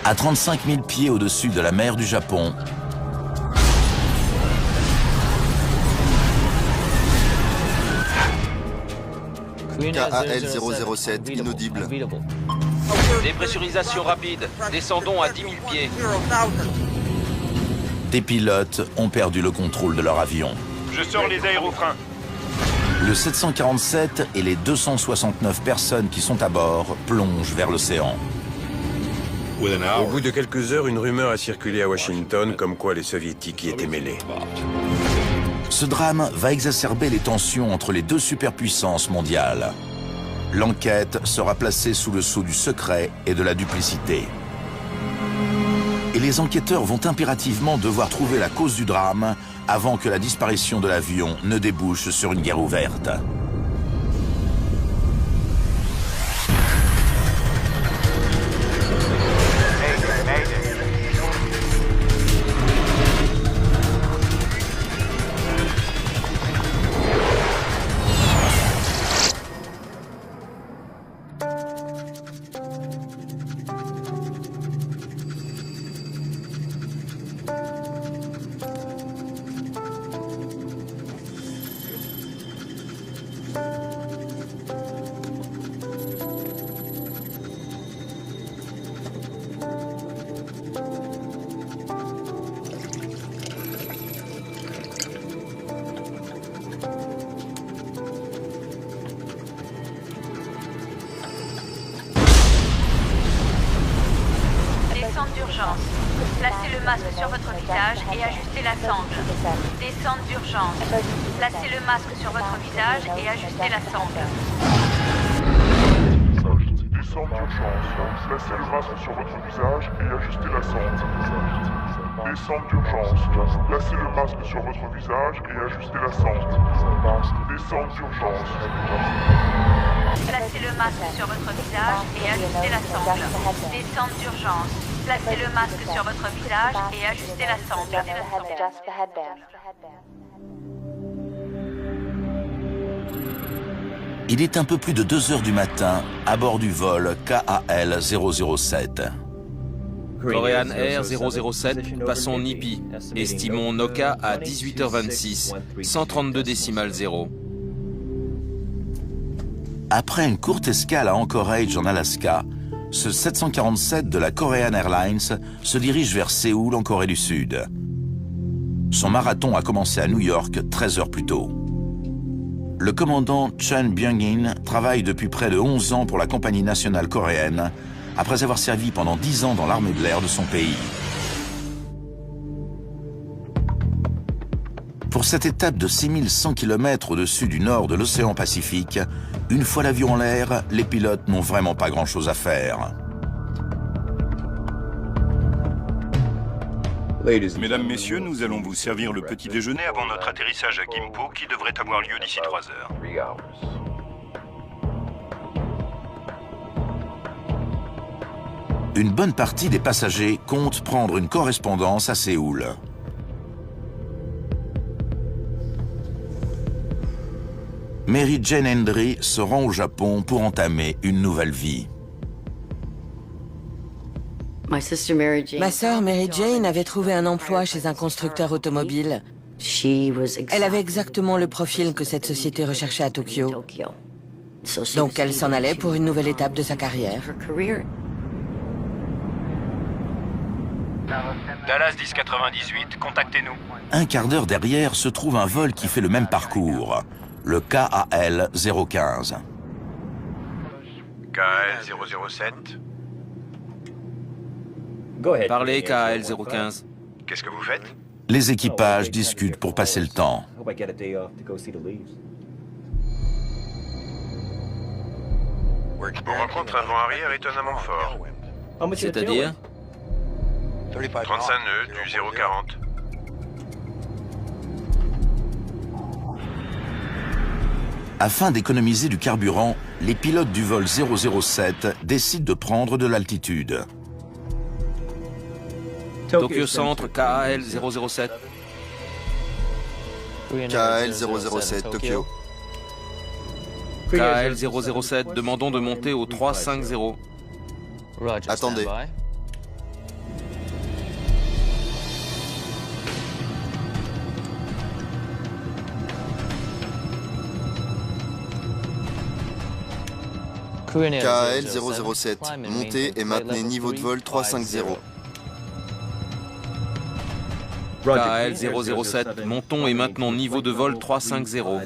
À 35 000 pieds au-dessus de la mer du Japon, KAL-007, inaudible. Dépressurisation rapide. Descendons à 10 000 pieds. des pilotes ont perdu le contrôle de leur avion. Je sors les aérofreins. Le 747 et les 269 personnes qui sont à bord plongent vers l'océan. Au bout de quelques heures, une rumeur a circulé à Washington comme quoi les soviétiques y étaient mêlés. Ce drame va exacerber les tensions entre les deux superpuissances mondiales. L'enquête sera placée sous le sceau du secret et de la duplicité. Et les enquêteurs vont impérativement devoir trouver la cause du drame avant que la disparition de l'avion ne débouche sur une guerre ouverte. Descente d'urgence. Placez le masque sur votre visage et ajustez la sangle. Descente d'urgence. Placez le masque sur votre visage et ajustez la sangle. Descente d'urgence. Placez le masque sur votre visage et ajustez la sangle. Descente d'urgence. Placez le masque sur votre visage et ajustez la sangle. Descente d'urgence. Placez le masque sur votre visage et ajustez la sangle. Descente d'urgence. Placez le masque sur votre visage et ajustez la sangle. Il est un peu plus de 2 heures du matin à bord du vol KAL-007. Korean Air 007, passons Nipi. Estimons Noka à 18h26, 132 décimales 0. Après une courte escale à Anchorage en Alaska, ce 747 de la Korean Airlines se dirige vers Séoul en Corée du Sud. Son marathon a commencé à New York 13 heures plus tôt. Le commandant Chun Byung-in travaille depuis près de 11 ans pour la compagnie nationale coréenne, après avoir servi pendant 10 ans dans l'armée de l'air de son pays. Pour cette étape de 6100 km au-dessus du nord de l'océan Pacifique, une fois l'avion en l'air, les pilotes n'ont vraiment pas grand-chose à faire. Mesdames, Messieurs, nous allons vous servir le petit déjeuner avant notre atterrissage à Gimpo qui devrait avoir lieu d'ici 3 heures. Une bonne partie des passagers comptent prendre une correspondance à Séoul. Mary Jane Hendry se rend au Japon pour entamer une nouvelle vie. Ma sœur Mary Jane avait trouvé un emploi chez un constructeur automobile. Elle avait exactement le profil que cette société recherchait à Tokyo. Donc elle s'en allait pour une nouvelle étape de sa carrière. Dallas 1098, contactez-nous. Un quart d'heure derrière se trouve un vol qui fait le même parcours, le KAL-015. KAL-007. Parlez KAL-015. Qu'est-ce que vous faites? Les équipages discutent pour passer le temps. On rencontre un vent arrière étonnamment fort. C'est-à-dire 35 nœuds du 040. Afin d'économiser du carburant, les pilotes du vol 007 décident de prendre de l'altitude. Tokyo Centre, KAL-007. KAL-007, Tokyo. KAL-007, demandons de monter au 350. Attendez. KAL 007, montez et maintenez niveau de vol 350. KAL 007, montons et maintenons niveau de vol 350.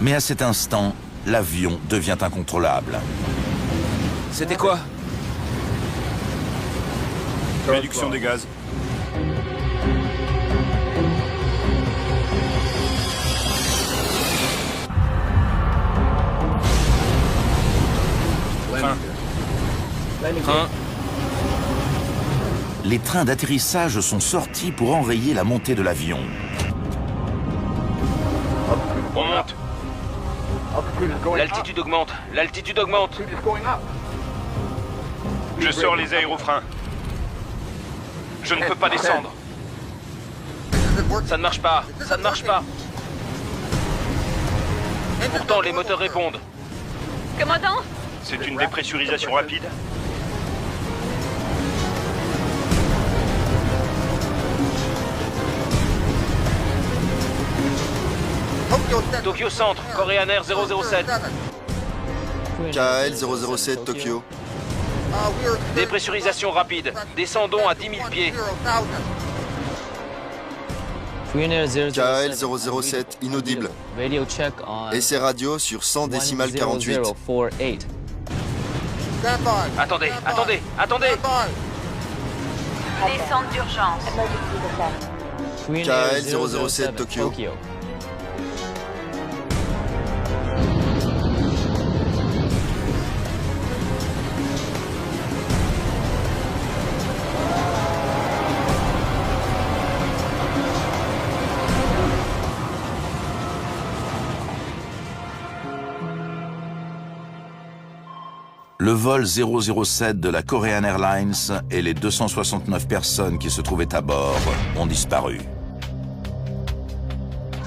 Mais à cet instant, l'avion devient incontrôlable. C'était quoi? Réduction des gaz. Train. Les trains d'atterrissage sont sortis pour enrayer la montée de l'avion. On monte. L'altitude augmente. L'altitude augmente. Je sors les aérofreins. Je ne peux pas descendre. Ça ne marche pas. Ça ne marche pas. Pourtant, les moteurs répondent. Commandant, C'est une dépressurisation rapide. Tokyo Centre, Korean Air 007. KAL 007, Tokyo. Dépressurisation rapide. Descendons à 10 000 pieds. KAL 007, inaudible. Essai radio sur 100 décimales 48. Attendez, attendez, attendez. descente d'urgence. KAL 007, Tokyo. Le vol 007 de la Korean Airlines et les 269 personnes qui se trouvaient à bord ont disparu.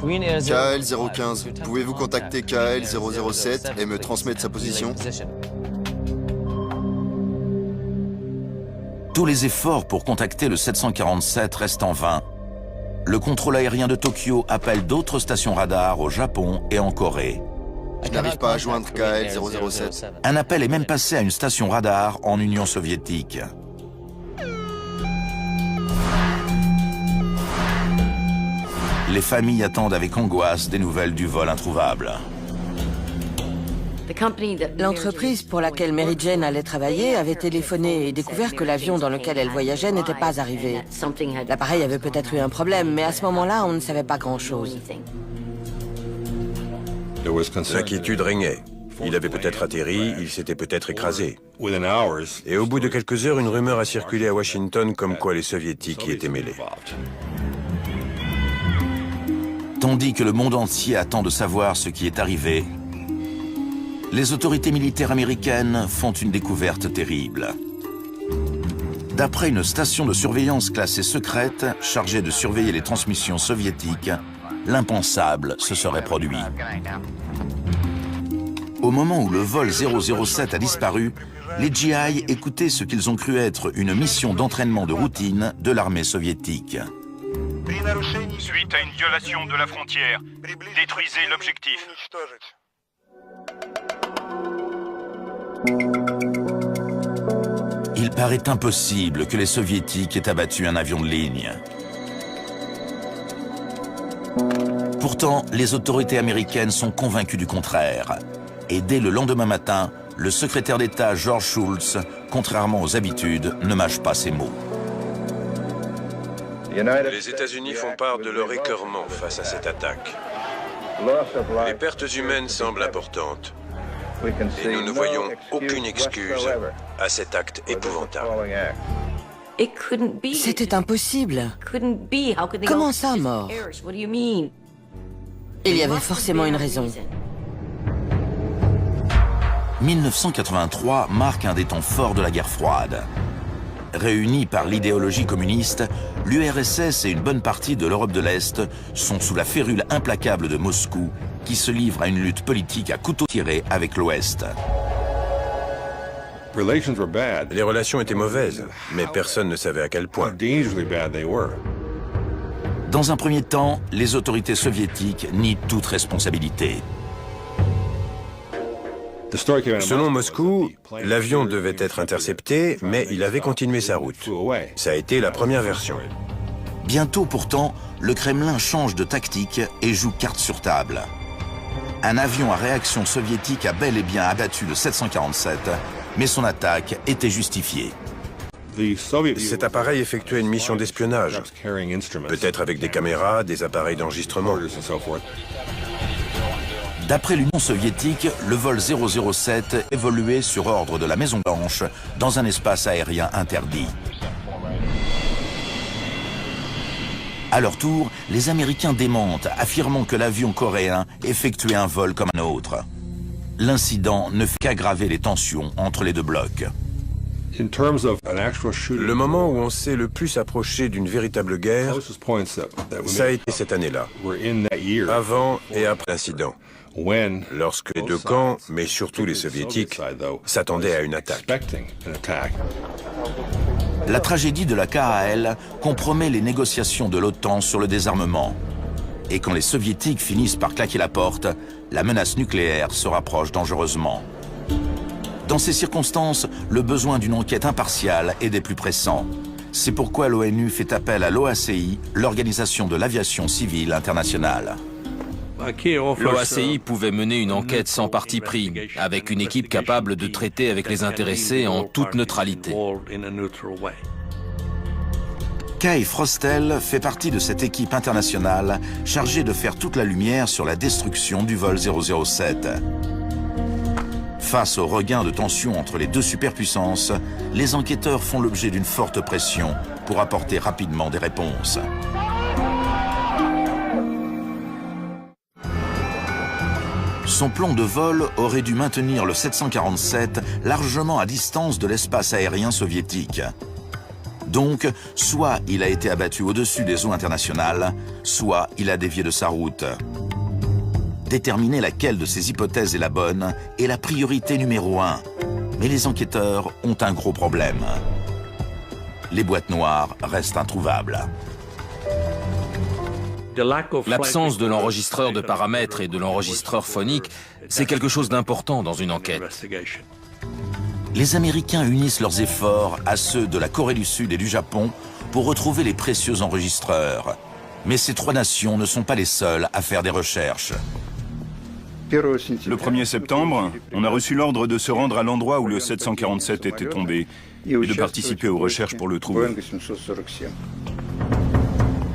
KAL 015, pouvez-vous contacter KAL 007 et me transmettre sa position? Tous les efforts pour contacter le 747 restent en vain. Le contrôle aérien de Tokyo appelle d'autres stations radars au Japon et en Corée. Je n'arrive pas à joindre KAL 007. Un appel est même passé à une station radar en Union soviétique. Les familles attendent avec angoisse des nouvelles du vol introuvable. L'entreprise pour laquelle Mary Jane allait travailler avait téléphoné et découvert que l'avion dans lequel elle voyageait n'était pas arrivé. L'appareil avait peut-être eu un problème, mais à ce moment-là, on ne savait pas grand-chose. L'inquiétude régnait. Il avait peut-être atterri, il s'était peut-être écrasé. Et au bout de quelques heures, une rumeur a circulé à Washington comme quoi les soviétiques y étaient mêlés. Tandis que le monde entier attend de savoir ce qui est arrivé, les autorités militaires américaines font une découverte terrible. D'après une station de surveillance classée secrète, chargée de surveiller les transmissions soviétiques, l'impensable se serait produit. Au moment où le vol 007 a disparu, les GI écoutaient ce qu'ils ont cru être une mission d'entraînement de routine de l'armée soviétique. Suite à une violation de la frontière, détruisez l'objectif. Il paraît impossible que les soviétiques aient abattu un avion de ligne. Pourtant, les autorités américaines sont convaincues du contraire. Et dès le lendemain matin, le secrétaire d'État George Shultz, contrairement aux habitudes, ne mâche pas ses mots. Les États-Unis font part de leur écœurement face à cette attaque. Les pertes humaines semblent importantes. Et nous ne voyons aucune excuse à cet acte épouvantable. C'était impossible. Comment ça, mort? Il y avait forcément une raison. 1983 marque un des temps forts de la guerre froide. Réunis par l'idéologie communiste, l'URSS et une bonne partie de l'Europe de l'Est sont sous la férule implacable de Moscou, qui se livre à une lutte politique à couteau tiré avec l'Ouest. Les relations étaient mauvaises, mais personne ne savait à quel point. Dans un premier temps, les autorités soviétiques nient toute responsabilité. Selon Moscou, l'avion devait être intercepté, mais il avait continué sa route. Ça a été la première version. Bientôt pourtant, le Kremlin change de tactique et joue carte sur table. Un avion à réaction soviétique a bel et bien abattu le 747, mais son attaque était justifiée. Cet appareil effectuait une mission d'espionnage, peut-être avec des caméras, des appareils d'enregistrement. D'après l'Union soviétique, le vol 007 évoluait sur ordre de la Maison-Blanche dans un espace aérien interdit. À leur tour, les Américains démentent, affirmant que l'avion coréen effectuait un vol comme un autre. L'incident ne fait qu'aggraver les tensions entre les deux blocs. Le moment où on s'est le plus approché d'une véritable guerre, ça a été cette année-là, avant et après l'incident, lorsque les deux camps, mais surtout les soviétiques, s'attendaient à une attaque. La tragédie de la KAL compromet les négociations de l'OTAN sur le désarmement. Et quand les soviétiques finissent par claquer la porte, la menace nucléaire se rapproche dangereusement. Dans ces circonstances, le besoin d'une enquête impartiale est des plus pressants. C'est pourquoi l'ONU fait appel à l'OACI, l'Organisation de l'aviation civile internationale. L'OACI pouvait mener une enquête sans parti pris, avec une équipe capable de traiter avec les intéressés en toute neutralité. Kai Frostel fait partie de cette équipe internationale chargée de faire toute la lumière sur la destruction du vol 007. Face au regain de tension entre les deux superpuissances, les enquêteurs font l'objet d'une forte pression pour apporter rapidement des réponses. Son plan de vol aurait dû maintenir le 747 largement à distance de l'espace aérien soviétique. Donc, soit il a été abattu au-dessus des eaux internationales, soit il a dévié de sa route. Déterminer laquelle de ces hypothèses est la bonne est la priorité numéro 1. Mais les enquêteurs ont un gros problème. Les boîtes noires restent introuvables. L'absence de l'enregistreur de paramètres et de l'enregistreur phonique, c'est quelque chose d'important dans une enquête. Les Américains unissent leurs efforts à ceux de la Corée du Sud et du Japon pour retrouver les précieux enregistreurs. Mais ces trois nations ne sont pas les seules à faire des recherches. Le 1er septembre, on a reçu l'ordre de se rendre à l'endroit où le 747 était tombé et de participer aux recherches pour le trouver.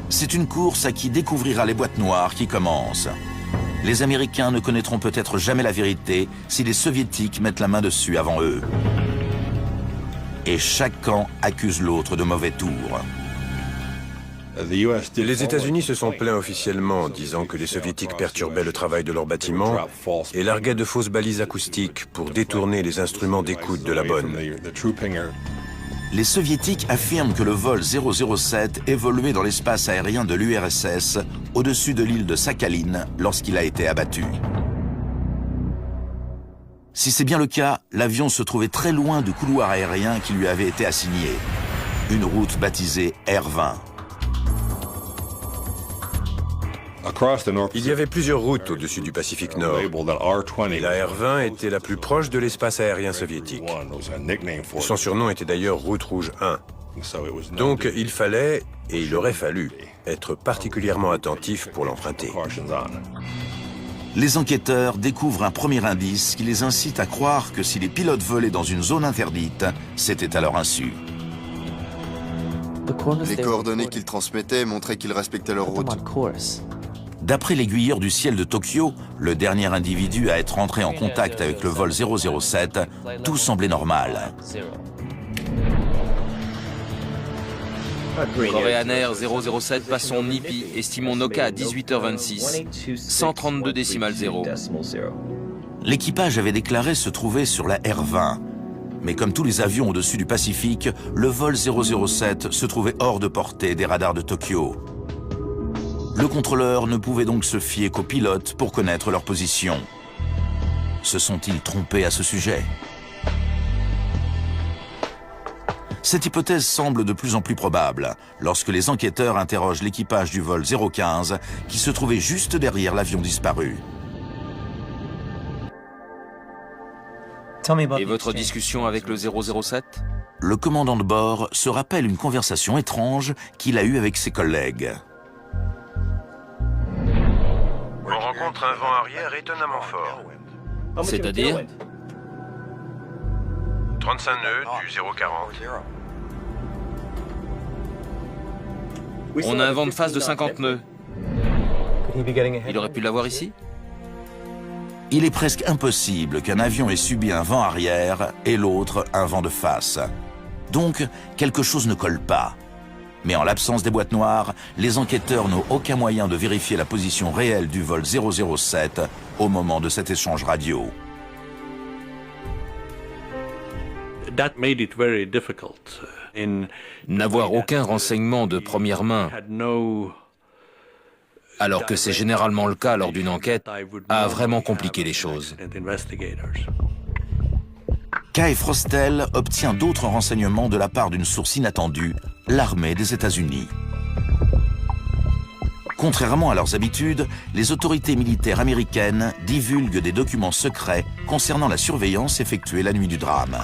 C'est une course à qui découvrira les boîtes noires qui commence. Les Américains ne connaîtront peut-être jamais la vérité si les Soviétiques mettent la main dessus avant eux. Et chaque camp accuse l'autre de mauvais tours. Les États-Unis se sont plaints officiellement, disant que les Soviétiques perturbaient le travail de leurs bâtiments et larguaient de fausses balises acoustiques pour détourner les instruments d'écoute de la bonne. Les Soviétiques affirment que le vol 007 évoluait dans l'espace aérien de l'URSS au-dessus de l'île de Sakhalin lorsqu'il a été abattu. Si c'est bien le cas, l'avion se trouvait très loin du couloir aérien qui lui avait été assigné, une route baptisée R20. Il y avait plusieurs routes au-dessus du Pacifique Nord. Et la R20 était la plus proche de l'espace aérien soviétique. Son surnom était d'ailleurs Route Rouge 1. Donc il fallait, et il aurait fallu, être particulièrement attentif pour l'emprunter. Les enquêteurs découvrent un premier indice qui les incite à croire que si les pilotes volaient dans une zone interdite, c'était à leur insu. Les coordonnées qu'ils transmettaient montraient qu'ils respectaient leur route. D'après l'aiguilleur du ciel de Tokyo, le dernier individu à être entré en contact avec le vol 007, tout semblait normal. Korean Air 007 passe son NIPI, estimons Noka à 18h26, 132 décimales 0. L'équipage avait déclaré se trouver sur la R20. Mais comme tous les avions au-dessus du Pacifique, le vol 007 se trouvait hors de portée des radars de Tokyo. Le contrôleur ne pouvait donc se fier qu'aux pilotes pour connaître leur position. Se sont-ils trompés à ce sujet? Cette hypothèse semble de plus en plus probable lorsque les enquêteurs interrogent l'équipage du vol 015 qui se trouvait juste derrière l'avion disparu. Et votre discussion avec le 007? Le commandant de bord se rappelle une conversation étrange qu'il a eue avec ses collègues. On rencontre un vent arrière étonnamment fort. C'est-à-dire? 35 nœuds du 040. On a un vent de face de 50 nœuds. Il aurait pu l'avoir ici? Il est presque impossible qu'un avion ait subi un vent arrière et l'autre un vent de face. Donc, quelque chose ne colle pas. Mais en l'absence des boîtes noires, les enquêteurs n'ont aucun moyen de vérifier la position réelle du vol 007 au moment de cet échange radio. N'avoir aucun renseignement de première main, alors que c'est généralement le cas lors d'une enquête, a vraiment compliqué les choses. Kay Frostel obtient d'autres renseignements de la part d'une source inattendue, l'armée des États-Unis. Contrairement à leurs habitudes, les autorités militaires américaines divulguent des documents secrets concernant la surveillance effectuée la nuit du drame.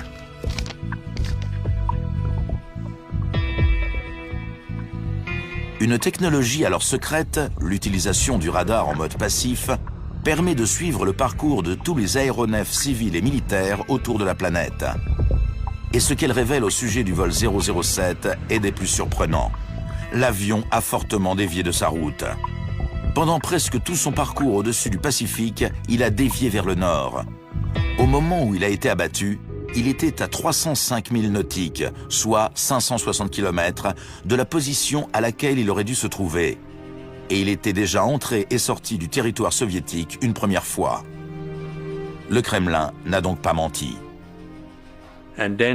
Une technologie alors secrète, l'utilisation du radar en mode passif, permet de suivre le parcours de tous les aéronefs civils et militaires autour de la planète. Et ce qu'elle révèle au sujet du vol 007 est des plus surprenants. L'avion a fortement dévié de sa route. Pendant presque tout son parcours au-dessus du Pacifique, il a dévié vers le nord. Au moment où il a été abattu, il était à 305 000 nautiques, soit 560 km, de la position à laquelle il aurait dû se trouver. Et il était déjà entré et sorti du territoire soviétique une première fois. Le Kremlin n'a donc pas menti.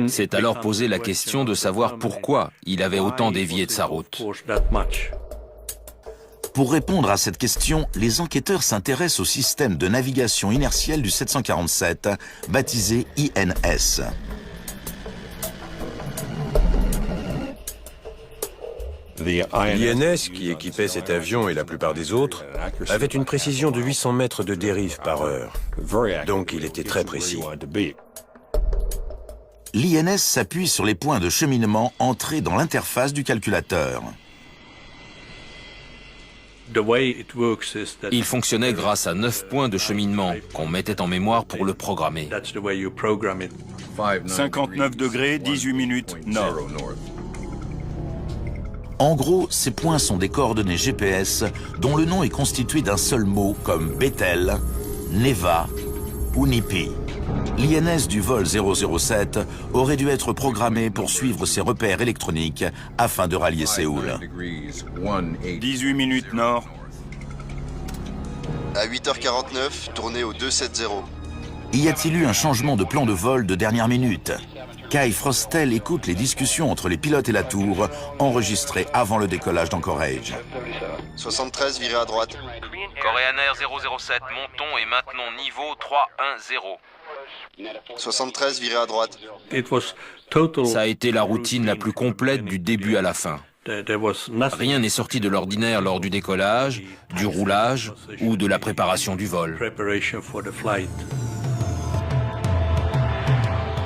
C'est alors posé la question de savoir pourquoi il avait autant dévié de sa route. Pour répondre à cette question, les enquêteurs s'intéressent au système de navigation inertielle du 747, baptisé INS. L'INS, qui équipait cet avion et la plupart des autres, avait une précision de 800 mètres de dérive par heure. Donc il était très précis. L'INS s'appuie sur les points de cheminement entrés dans l'interface du calculateur. Il fonctionnait grâce à 9 points de cheminement qu'on mettait en mémoire pour le programmer. 59 degrés, 18 minutes, nord. En gros, ces points sont des coordonnées GPS dont le nom est constitué d'un seul mot comme Bethel, Neva ou Nipi. L'INS du vol 007 aurait dû être programmé pour suivre ses repères électroniques afin de rallier Séoul. 18 minutes nord. À 8h49, tournez au 270. Y a-t-il eu un changement de plan de vol de dernière minute? Kay Frostel écoute les discussions entre les pilotes et la tour, enregistrées avant le décollage d'Anchorage. 73, virez à droite. Korean Air 007, montons et maintenons niveau 310. 73, virez à droite. Ça a été la routine la plus complète du début à la fin. Rien n'est sorti de l'ordinaire lors du décollage, du roulage ou de la préparation du vol.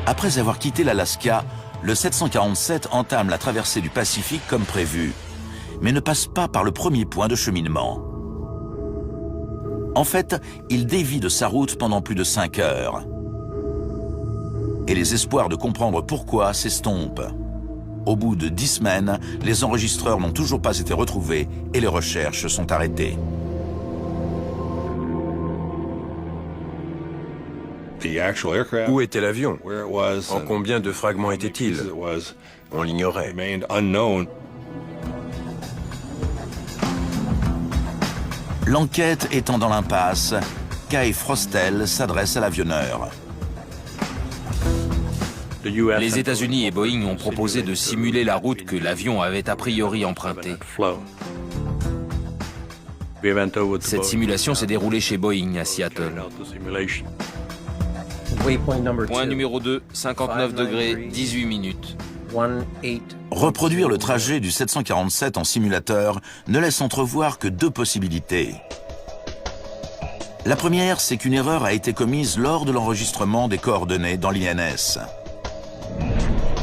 Après avoir quitté l'Alaska, le 747 entame la traversée du Pacifique comme prévu, mais ne passe pas par le premier point de cheminement. En fait, il dévie de sa route pendant plus de 5 heures. Et les espoirs de comprendre pourquoi s'estompent. Au bout de 10 semaines, les enregistreurs n'ont toujours pas été retrouvés et les recherches sont arrêtées. Où était l'avion? En combien de fragments était-il? On l'ignorait. L'enquête étant dans l'impasse, Kay Frostel s'adresse à l'avionneur. Les États-Unis et Boeing ont proposé de simuler la route que l'avion avait a priori empruntée. Cette simulation s'est déroulée chez Boeing à Seattle. Point numéro 2, 59 degrés, 18 minutes. Reproduire le trajet du 747 en simulateur ne laisse entrevoir que deux possibilités. La première, c'est qu'une erreur a été commise lors de l'enregistrement des coordonnées dans l'INS.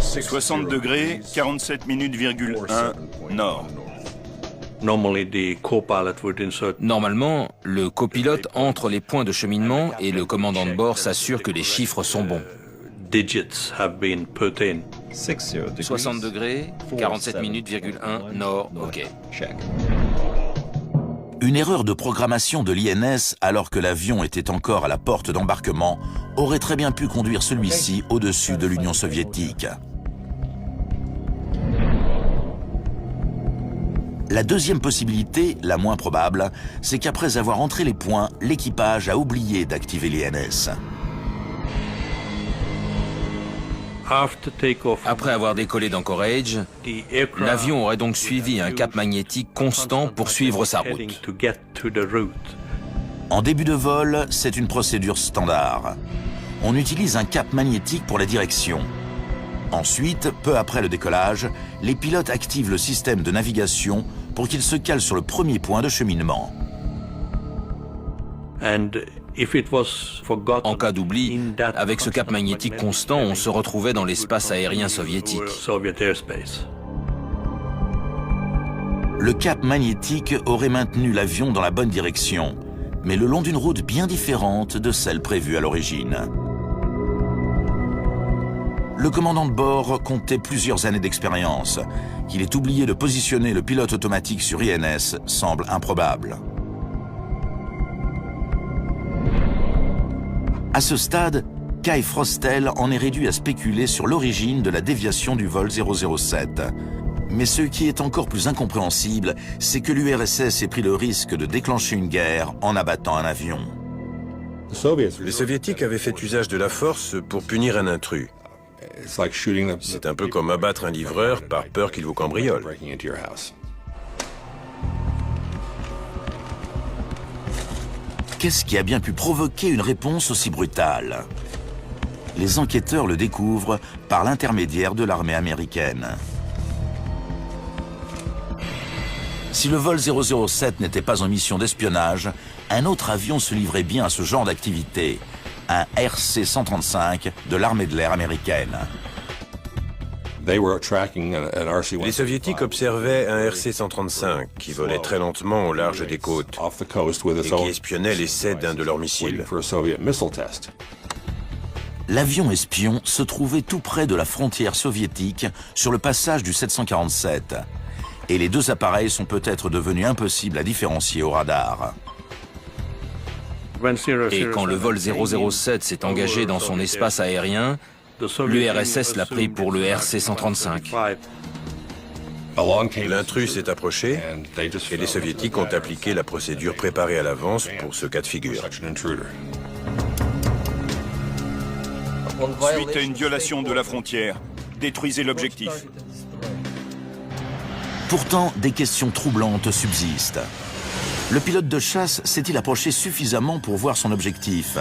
60 degrés, 47 minutes,1 nord. Normalement, le copilote entre les points de cheminement et le commandant de bord s'assure que les chiffres sont bons. 60 degrés, 47 minutes,1 nord, OK. Une erreur de programmation de l'INS, alors que l'avion était encore à la porte d'embarquement, aurait très bien pu conduire celui-ci au-dessus de l'Union soviétique. La deuxième possibilité, la moins probable, c'est qu'après avoir entré les points, l'équipage a oublié d'activer l'INS. Après avoir décollé d'Anchorage, l'avion aurait donc suivi un cap magnétique constant pour suivre sa route. En début de vol, c'est une procédure standard. On utilise un cap magnétique pour la direction. Ensuite, peu après le décollage, les pilotes activent le système de navigation pour qu'il se cale sur le premier point de cheminement. En cas d'oubli, avec ce cap magnétique constant, on se retrouvait dans l'espace aérien soviétique. Le cap magnétique aurait maintenu l'avion dans la bonne direction, mais le long d'une route bien différente de celle prévue à l'origine. Le commandant de bord comptait plusieurs années d'expérience. Qu'il ait oublié de positionner le pilote automatique sur INS semble improbable. À ce stade, Kai Frostel en est réduit à spéculer sur l'origine de la déviation du vol 007. Mais ce qui est encore plus incompréhensible, c'est que l'URSS ait pris le risque de déclencher une guerre en abattant un avion. Les Soviétiques avaient fait usage de la force pour punir un intrus. C'est un peu comme abattre un livreur par peur qu'il vous cambriole. Qu'est-ce qui a bien pu provoquer une réponse aussi brutale? Les enquêteurs le découvrent par l'intermédiaire de l'armée américaine. Si le vol 007 n'était pas en mission d'espionnage, un autre avion se livrait bien à ce genre d'activité, un RC-135 de l'armée de l'air américaine. Les Soviétiques observaient un RC-135 qui volait très lentement au large des côtes et qui espionnait l'essai d'un de leurs missiles. L'avion espion se trouvait tout près de la frontière soviétique sur le passage du 747. Et les deux appareils sont peut-être devenus impossibles à différencier au radar. Et quand le vol 007 s'est engagé dans son espace aérien, l'URSS l'a pris pour le RC-135. L'intrus s'est approché et les Soviétiques ont appliqué la procédure préparée à l'avance pour ce cas de figure. Suite à une violation de la frontière, détruisez l'objectif. Pourtant, des questions troublantes subsistent. Le pilote de chasse s'est-il approché suffisamment pour voir son objectif?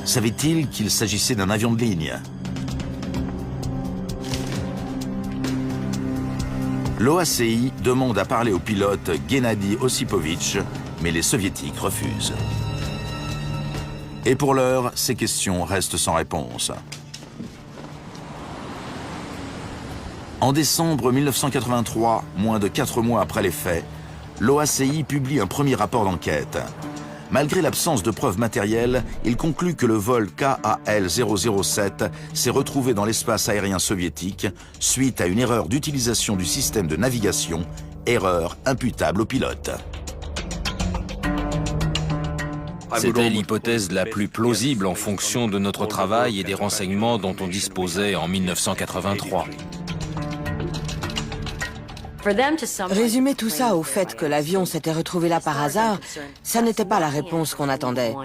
Savait-il qu'il s'agissait d'un avion de ligne? L'OACI demande à parler au pilote Gennady Osipovitch, mais les Soviétiques refusent. Et pour l'heure, ces questions restent sans réponse. En décembre 1983, moins de 4 mois après les faits, l'OACI publie un premier rapport d'enquête. Malgré l'absence de preuves matérielles, il conclut que le vol KAL-007 s'est retrouvé dans l'espace aérien soviétique suite à une erreur d'utilisation du système de navigation, erreur imputable au pilote. C'était l'hypothèse la plus plausible en fonction de notre travail et des renseignements dont on disposait en 1983. Résumer tout ça au fait que l'avion s'était retrouvé là par hasard, ça n'était pas la réponse qu'on attendait.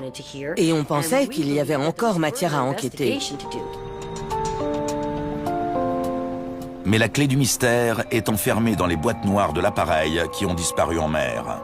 Et on pensait qu'il y avait encore matière à enquêter. Mais la clé du mystère est enfermée dans les boîtes noires de l'appareil qui ont disparu en mer.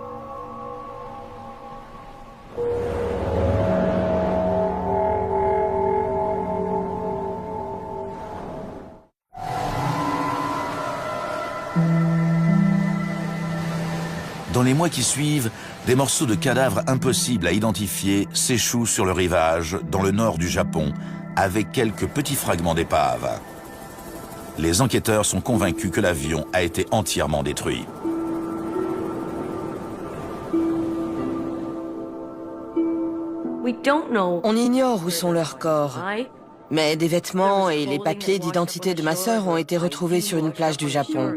Dans les mois qui suivent, des morceaux de cadavres impossibles à identifier s'échouent sur le rivage, dans le nord du Japon, avec quelques petits fragments d'épaves. Les enquêteurs sont convaincus que l'avion a été entièrement détruit. On ignore où sont leurs corps, mais des vêtements et les papiers d'identité de ma sœur ont été retrouvés sur une plage du Japon.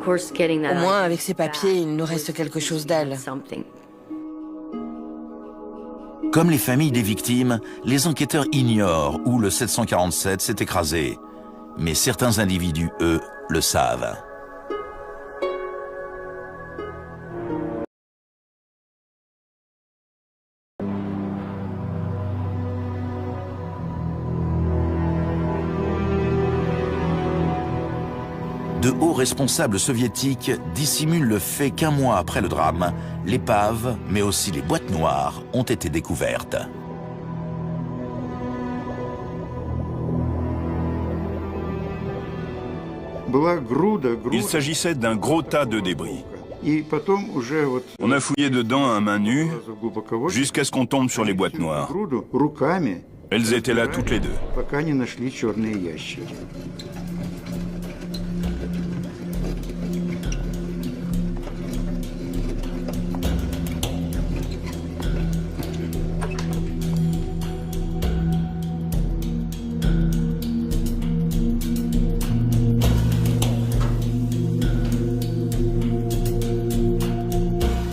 Au moins, avec ces papiers, il nous reste quelque chose d'elle. Comme les familles des victimes, les enquêteurs ignorent où le 747 s'est écrasé. Mais certains individus, eux, le savent. De hauts responsables soviétiques dissimulent le fait qu'un mois après le drame, l'épave, mais aussi les boîtes noires, ont été découvertes. Il s'agissait d'un gros tas de débris. On a fouillé dedans à main nue jusqu'à ce qu'on tombe sur les boîtes noires. Elles étaient là toutes les deux.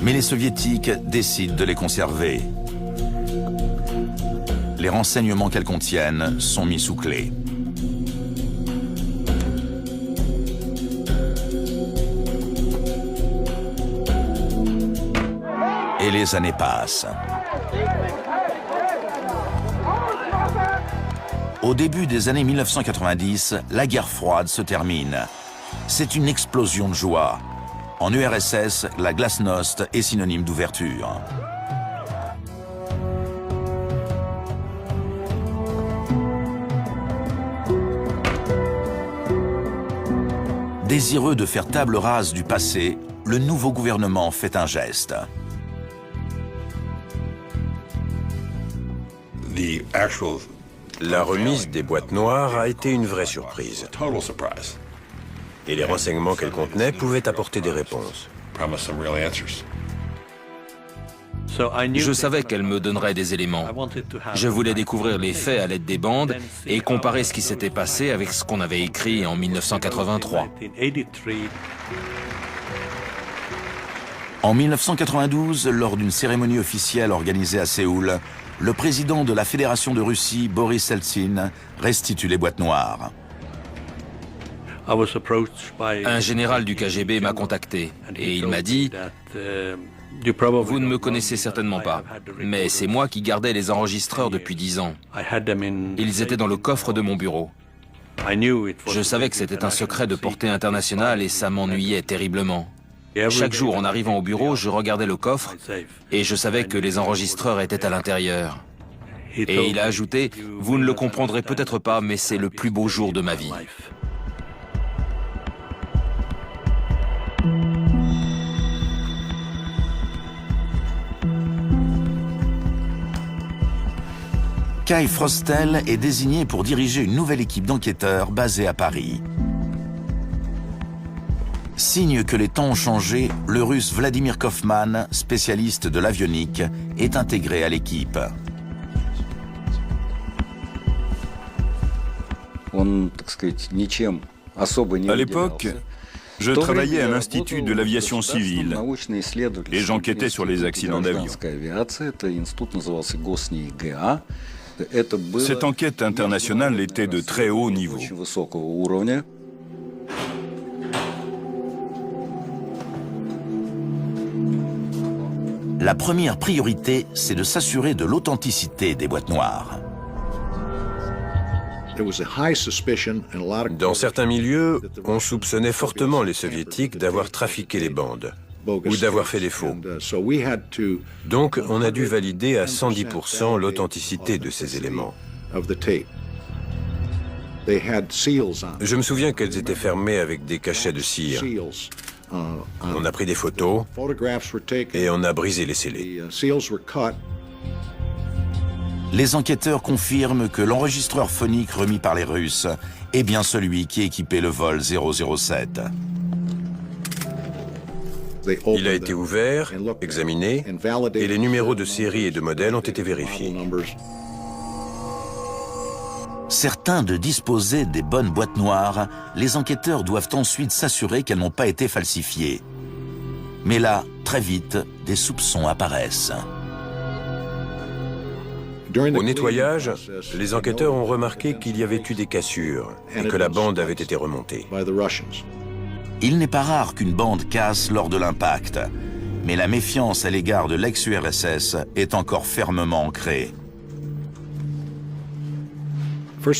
Mais les soviétiques décident de les conserver. Les renseignements qu'elles contiennent sont mis sous clé. Et les années passent. Au début des années 1990, la guerre froide se termine. C'est une explosion de joie. En URSS, la glasnost est synonyme d'ouverture. Désireux de faire table rase du passé, le nouveau gouvernement fait un geste. La remise des boîtes noires a été une vraie surprise. Et les renseignements qu'elles contenaient pouvaient apporter des réponses. Je savais qu'elle me donnerait des éléments. Je voulais découvrir les faits à l'aide des bandes et comparer ce qui s'était passé avec ce qu'on avait écrit en 1983. En 1992, lors d'une cérémonie officielle organisée à Séoul, le président de la Fédération de Russie, Boris Eltsine, restitue les boîtes noires. Un général du KGB m'a contacté et il m'a dit « Vous ne me connaissez certainement pas, mais c'est moi qui gardais les enregistreurs depuis 10 ans. Ils étaient dans le coffre de mon bureau. Je savais que c'était un secret de portée internationale et ça m'ennuyait terriblement. Chaque jour, en arrivant au bureau, je regardais le coffre et je savais que les enregistreurs étaient à l'intérieur. » Et il a ajouté « Vous ne le comprendrez peut-être pas, mais c'est le plus beau jour de ma vie. » Kai Frostel est désigné pour diriger une nouvelle équipe d'enquêteurs basée à Paris. Signe que les temps ont changé, le russe Vladimir Kaufman, spécialiste de l'avionique, est intégré à l'équipe. À l'époque, je travaillais à l'Institut de l'aviation civile et j'enquêtais sur les accidents d'avion. Cette enquête internationale était de très haut niveau. La première priorité, c'est de s'assurer de l'authenticité des boîtes noires. Dans certains milieux, on soupçonnait fortement les soviétiques d'avoir trafiqué les bandes ou d'avoir fait des faux. Donc, on a dû valider à 110% l'authenticité de ces éléments. Je me souviens qu'elles étaient fermées avec des cachets de cire. On a pris des photos et on a brisé les scellés. Les enquêteurs confirment que l'enregistreur phonique remis par les Russes est bien celui qui équipait le vol 007. Il a été ouvert, examiné, et les numéros de série et de modèle ont été vérifiés. Certains de disposer des bonnes boîtes noires, les enquêteurs doivent ensuite s'assurer qu'elles n'ont pas été falsifiées. Mais là, très vite, des soupçons apparaissent. Au nettoyage, les enquêteurs ont remarqué qu'il y avait eu des cassures et que la bande avait été remontée. Il n'est pas rare qu'une bande casse lors de l'impact, mais la méfiance à l'égard de l'ex-URSS est encore fermement ancrée. Tout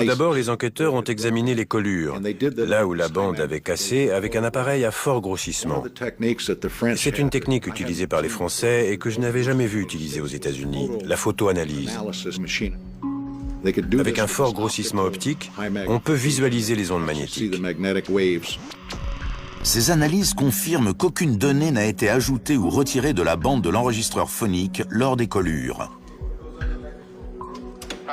d'abord, les enquêteurs ont examiné les collures, là où la bande avait cassé, avec un appareil à fort grossissement. C'est une technique utilisée par les Français et que je n'avais jamais vue utilisée aux États-Unis, la photoanalyse. Avec un fort grossissement optique, on peut visualiser les ondes magnétiques. Ces analyses confirment qu'aucune donnée n'a été ajoutée ou retirée de la bande de l'enregistreur phonique lors des collures.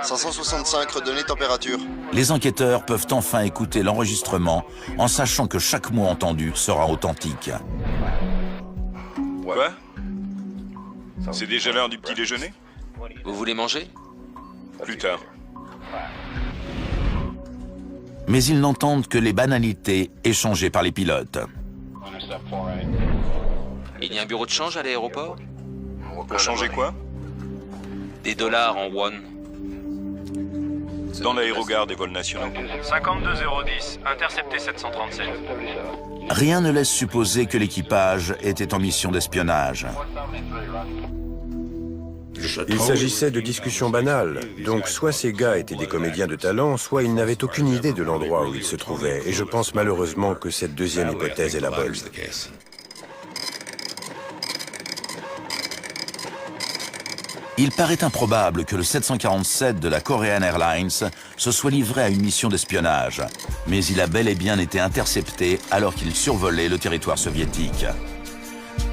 565, redonnez température. Les enquêteurs peuvent enfin écouter l'enregistrement en sachant que chaque mot entendu sera authentique. Quoi? C'est déjà l'heure du petit déjeuner? Vous voulez manger? Plus tard. Mais ils n'entendent que les banalités échangées par les pilotes. Il y a un bureau de change à l'aéroport? Pour changer quoi? Des dollars en won. Dans l'aérogare des vols nationaux. 52010, intercepté 737. Rien ne laisse supposer que l'équipage était en mission d'espionnage. Il s'agissait de discussions banales, donc soit ces gars étaient des comédiens de talent, soit ils n'avaient aucune idée de l'endroit où ils se trouvaient, et je pense malheureusement que cette deuxième hypothèse est la bonne. Il paraît improbable que le 747 de la Korean Airlines se soit livré à une mission d'espionnage, mais il a bel et bien été intercepté alors qu'il survolait le territoire soviétique.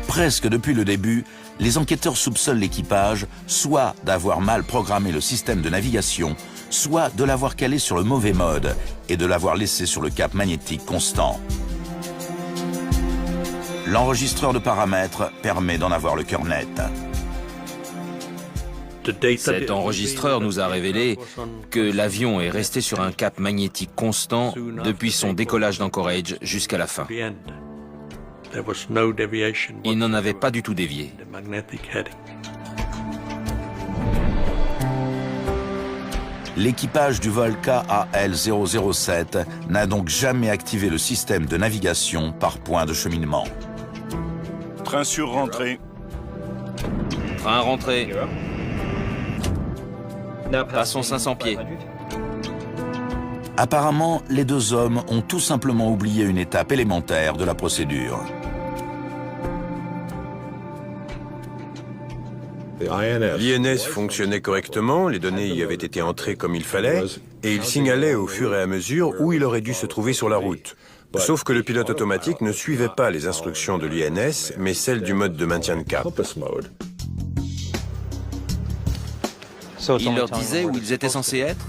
Presque depuis le début, les enquêteurs soupçonnent l'équipage soit d'avoir mal programmé le système de navigation, soit de l'avoir calé sur le mauvais mode et de l'avoir laissé sur le cap magnétique constant. L'enregistreur de paramètres permet d'en avoir le cœur net. Cet enregistreur nous a révélé que l'avion est resté sur un cap magnétique constant depuis son décollage d'Anchorage jusqu'à la fin. Il n'en avait pas du tout dévié. L'équipage du vol KAL-007 n'a donc jamais activé le système de navigation par point de cheminement. Train sur rentrée. Train rentré. Passons 500 pieds. Apparemment, les deux hommes ont tout simplement oublié une étape élémentaire de la procédure. L'INS fonctionnait correctement, les données y avaient été entrées comme il fallait, et il signalait au fur et à mesure où il aurait dû se trouver sur la route. Sauf que le pilote automatique ne suivait pas les instructions de l'INS, mais celles du mode de maintien de cap. Il leur disait où ils étaient censés être?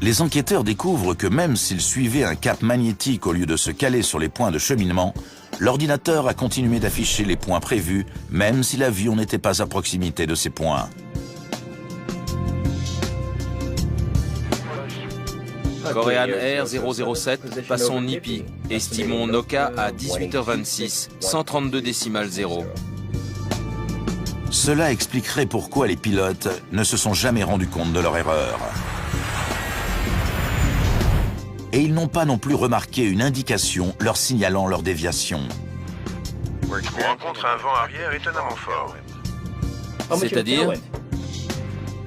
Les enquêteurs découvrent que même s'ils suivaient un cap magnétique au lieu de se caler sur les points de cheminement, l'ordinateur a continué d'afficher les points prévus, même si l'avion n'était pas à proximité de ces points. Korean Air 007, passons Nipi. Estimons Noka à 18h26, 132 décimales 0. Cela expliquerait pourquoi les pilotes ne se sont jamais rendus compte de leur erreur. Et ils n'ont pas non plus remarqué une indication leur signalant leur déviation. On rencontre un vent arrière étonnamment fort. C'est-à-dire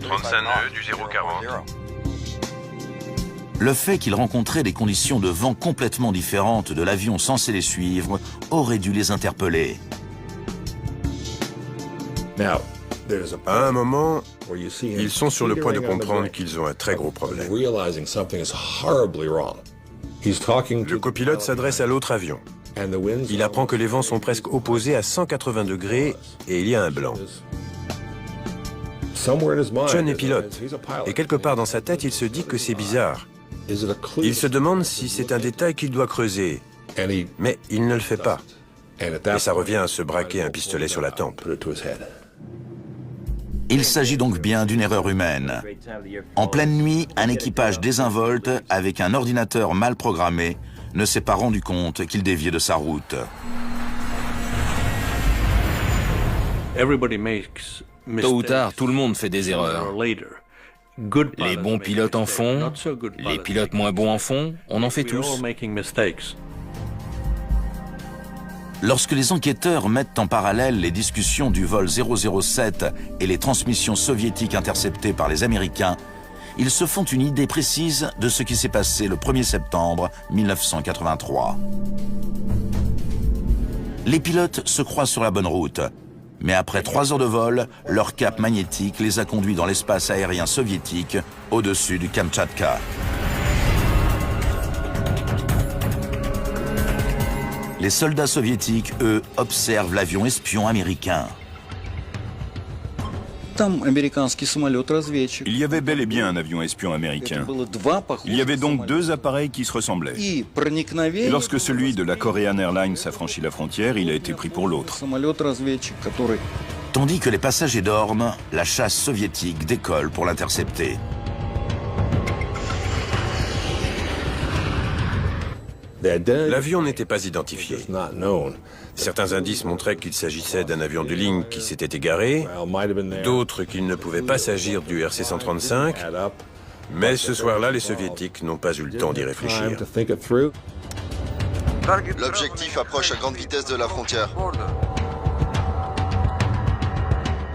35 nœuds du 040. Le fait qu'ils rencontraient des conditions de vent complètement différentes de l'avion censé les suivre aurait dû les interpeller. À un moment, ils sont sur le point de comprendre qu'ils ont un très gros problème. Le copilote s'adresse à l'autre avion. Il apprend que les vents sont presque opposés à 180 degrés et il y a un blanc. John est pilote, et quelque part dans sa tête, il se dit que c'est bizarre. Il se demande si c'est un détail qu'il doit creuser, mais il ne le fait pas. Et ça revient à se braquer un pistolet sur la tempe. Il s'agit donc bien d'une erreur humaine. En pleine nuit, un équipage désinvolte avec un ordinateur mal programmé ne s'est pas rendu compte qu'il déviait de sa route. Tôt ou tard, tout le monde fait des erreurs. Les bons pilotes en font, les pilotes moins bons en font, on en fait tous. Lorsque les enquêteurs mettent en parallèle les discussions du vol 007 et les transmissions soviétiques interceptées par les Américains, ils se font une idée précise de ce qui s'est passé le 1er septembre 1983. Les pilotes se croient sur la bonne route, mais après 3 heures de vol, leur cap magnétique les a conduits dans l'espace aérien soviétique au-dessus du Kamtchatka. Les soldats soviétiques, eux, observent l'avion espion américain. Il y avait bel et bien un avion espion américain. Il y avait donc 2 appareils qui se ressemblaient. Et lorsque celui de la Korean Airlines a franchi la frontière, il a été pris pour l'autre. Tandis que les passagers dorment, la chasse soviétique décolle pour l'intercepter. L'avion n'était pas identifié. Certains indices montraient qu'il s'agissait d'un avion de ligne qui s'était égaré, d'autres qu'il ne pouvait pas s'agir du RC-135, mais ce soir-là, les Soviétiques n'ont pas eu le temps d'y réfléchir. L'objectif approche à grande vitesse de la frontière.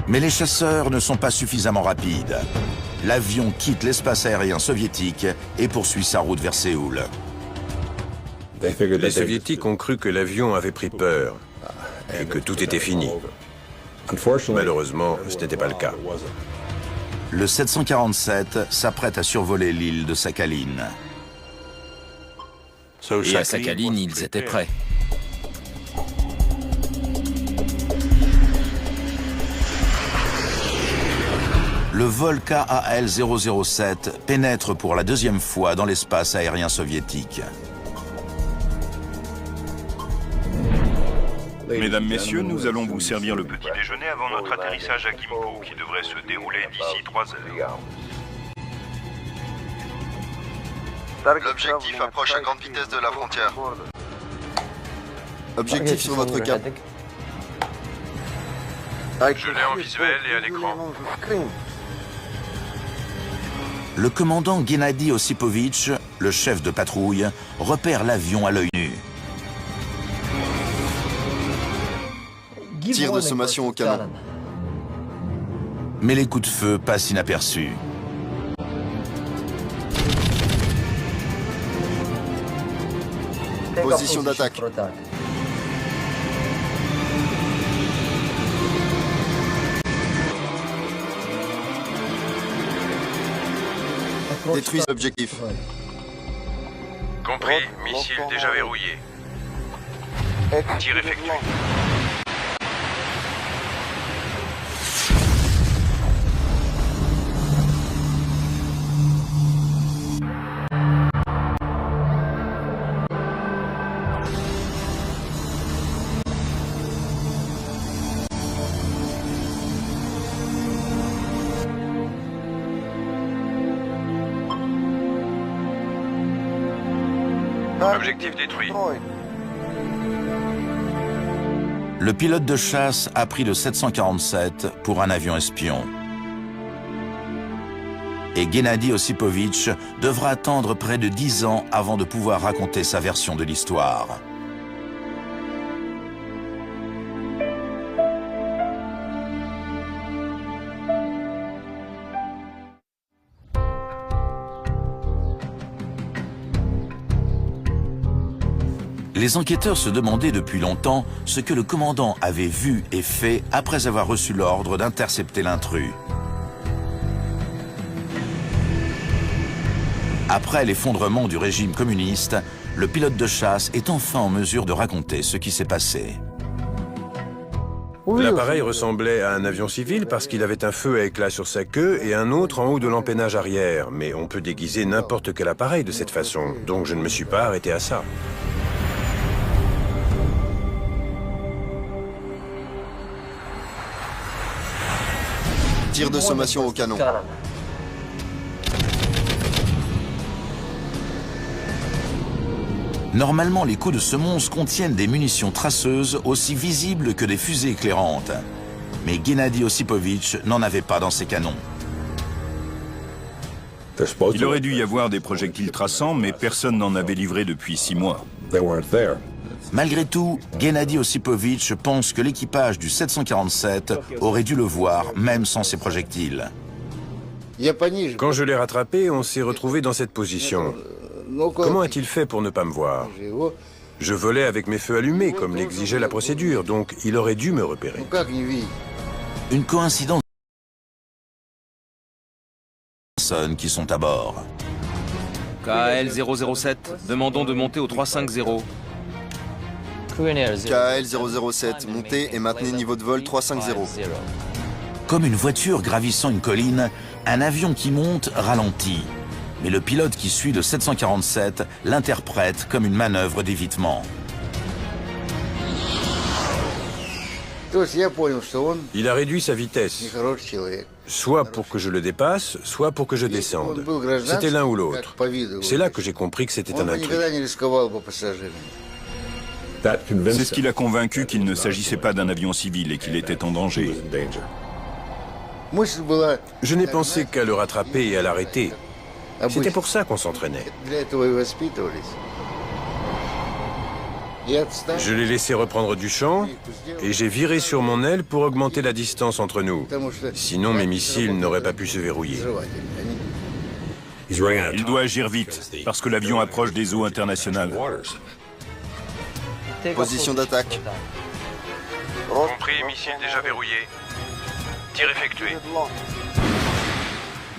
Mais les chasseurs ne sont pas suffisamment rapides. L'avion quitte l'espace aérien soviétique et poursuit sa route vers Séoul. Les Soviétiques ont cru que l'avion avait pris peur et que tout était fini. Malheureusement, ce n'était pas le cas. Le 747 s'apprête à survoler l'île de Sakhaline. Et à Sakhaline, ils étaient prêts. Le vol KAL-007 pénètre pour la 2e fois dans l'espace aérien soviétique. Mesdames, Messieurs, nous allons vous servir le petit déjeuner avant notre atterrissage à Gimpo, qui devrait se dérouler d'ici 3 heures. L'objectif approche à grande vitesse de la frontière. Objectif sur votre cap. Je l'ai en visuel et à l'écran. Le commandant Gennady Osipovitch, le chef de patrouille, repère l'avion à l'œil nu. Tir de sommation au canon. Mais les coups de feu passent inaperçus. Position d'attaque. Détruisez l'objectif. Compris, missile déjà verrouillé. Tir effectué. Objectif détruit. Le pilote de chasse a pris le 747 pour un avion espion. Et Gennady Osipovitch devra attendre près de 10 ans avant de pouvoir raconter sa version de l'histoire. Les enquêteurs se demandaient depuis longtemps ce que le commandant avait vu et fait après avoir reçu l'ordre d'intercepter l'intrus. Après l'effondrement du régime communiste, le pilote de chasse est enfin en mesure de raconter ce qui s'est passé. L'appareil ressemblait à un avion civil parce qu'il avait un feu à éclat sur sa queue et un autre en haut de l'empennage arrière. Mais on peut déguiser n'importe quel appareil de cette façon, donc je ne me suis pas arrêté à ça. Tir de sommation au canon. Normalement, les coups de semonce contiennent des munitions traceuses aussi visibles que des fusées éclairantes. Mais Gennady Ossipovitch n'en avait pas dans ses canons. Il aurait dû y avoir des projectiles traçants, mais personne n'en avait livré depuis 6 mois. Malgré tout, Gennady Ossipovitch pense que l'équipage du 747 aurait dû le voir, même sans ses projectiles. Quand je l'ai rattrapé, on s'est retrouvé dans cette position. Comment a-t-il fait pour ne pas me voir? Je volais avec mes feux allumés, comme l'exigeait la procédure, donc il aurait dû me repérer. Une coïncidence qui sont à bord. KL 007, demandons de monter au 350. KL 007, montez et maintenez niveau de vol 350. Comme une voiture gravissant une colline, un avion qui monte ralentit. Mais le pilote qui suit le 747 l'interprète comme une manœuvre d'évitement. Il a réduit sa vitesse, soit pour que je le dépasse, soit pour que je descende. C'était l'un ou l'autre. C'est là que j'ai compris que c'était un intrus. C'est ce qui l'a convaincu qu'il ne s'agissait pas d'un avion civil et qu'il était en danger. Je n'ai pensé qu'à le rattraper et à l'arrêter. C'était pour ça qu'on s'entraînait. Je l'ai laissé reprendre du champ et j'ai viré sur mon aile pour augmenter la distance entre nous. Sinon, mes missiles n'auraient pas pu se verrouiller. Il doit agir vite, parce que l'avion approche des eaux internationales. Position d'attaque. Compris, missile déjà verrouillé. Tir effectué.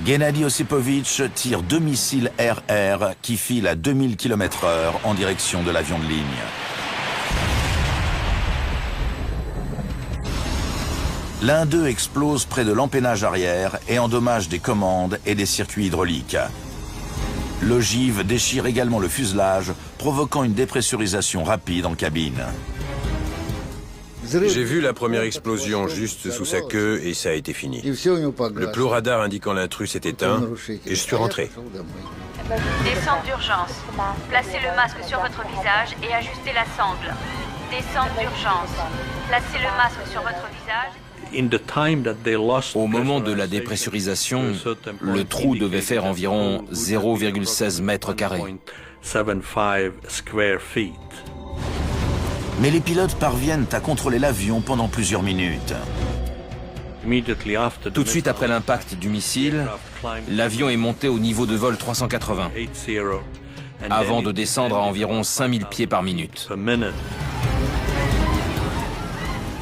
Gennady Ossipovitch tire 2 missiles RR qui filent à 2000 km/h en direction de l'avion de ligne. L'un d'eux explose près de l'empennage arrière et endommage des commandes et des circuits hydrauliques. L'ogive déchire également le fuselage, provoquant une dépressurisation rapide en cabine. J'ai vu la première explosion juste sous sa queue et ça a été fini. Le plot radar indiquant l'intrus s'est éteint et je suis rentré. Descente d'urgence. Placez le masque sur votre visage et ajustez la sangle. Descente d'urgence. Placez le masque sur votre visage. Au moment de la dépressurisation, le trou devait faire environ 0,16 mètres carrés. Mais les pilotes parviennent à contrôler l'avion pendant plusieurs minutes. Tout de suite après l'impact du missile, l'avion est monté au niveau de vol 380, avant de descendre à environ 5000 pieds par minute.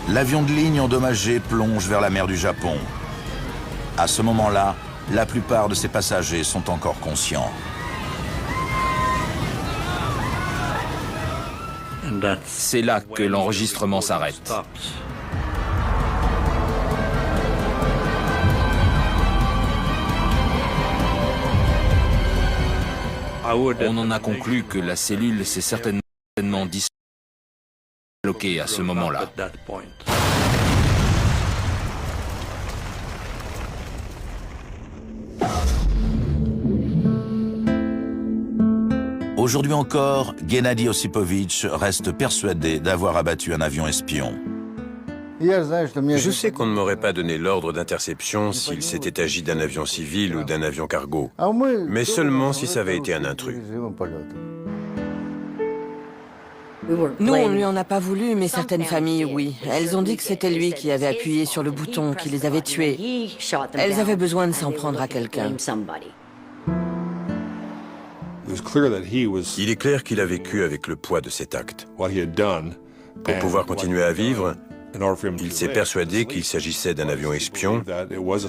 L'avion de ligne endommagé plonge vers la mer du Japon. À ce moment-là, la plupart de ses passagers sont encore conscients. C'est là que l'enregistrement s'arrête. On en a conclu que la cellule s'est certainement disloquée à ce moment-là. Aujourd'hui encore, Gennady Ossipovitch reste persuadé d'avoir abattu un avion espion. Je sais qu'on ne m'aurait pas donné l'ordre d'interception s'il s'était agi d'un avion civil ou d'un avion cargo, mais seulement si ça avait été un intrus. Nous, on lui en a pas voulu, mais certaines familles, oui. Elles ont dit que c'était lui qui avait appuyé sur le bouton, qui les avait tués. Elles avaient besoin de s'en prendre à quelqu'un. Il est clair qu'il a vécu avec le poids de cet acte. Pour pouvoir continuer à vivre, Il s'est persuadé qu'il s'agissait d'un avion espion,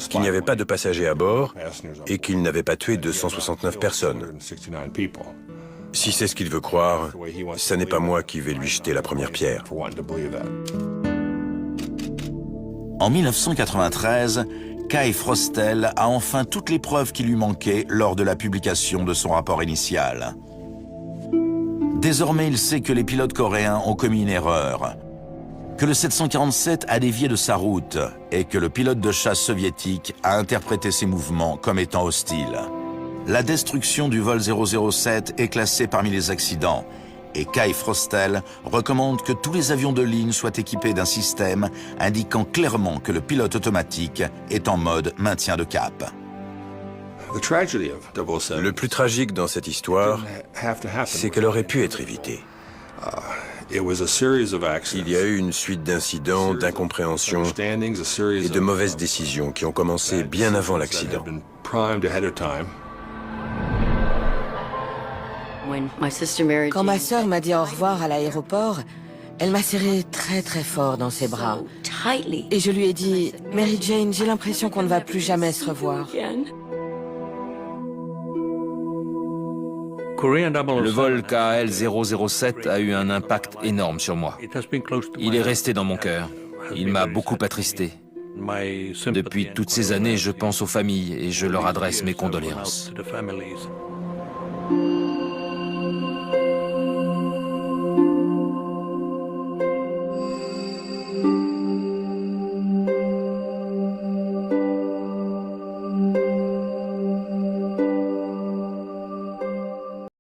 qu'il n'y avait pas de passagers à bord et qu'il n'avait pas tué 269 personnes. Si c'est ce qu'il veut croire, ce n'est pas moi qui vais lui jeter la première pierre. En 1993, Kai Frostel a enfin toutes les preuves qui lui manquaient lors de la publication de son rapport initial. Désormais, il sait que les pilotes coréens ont commis une erreur, que le 747 a dévié de sa route et que le pilote de chasse soviétique a interprété ses mouvements comme étant hostiles. La destruction du vol 007 est classée parmi les accidents et Kai Frostel recommande que tous les avions de ligne soient équipés d'un système indiquant clairement que le pilote automatique est en mode maintien de cap. Le plus tragique dans cette histoire, c'est qu'elle aurait pu être évitée. Il y a eu une suite d'incidents, d'incompréhensions et de mauvaises décisions qui ont commencé bien avant l'accident. Quand ma sœur m'a dit au revoir à l'aéroport, elle m'a serré très très fort dans ses bras. Et je lui ai dit, Mary Jane, j'ai l'impression qu'on ne va plus jamais se revoir. Le vol KL-007 a eu un impact énorme sur moi. Il est resté dans mon cœur. Il m'a beaucoup attristé. Depuis toutes ces années, je pense aux familles et je leur adresse mes condoléances.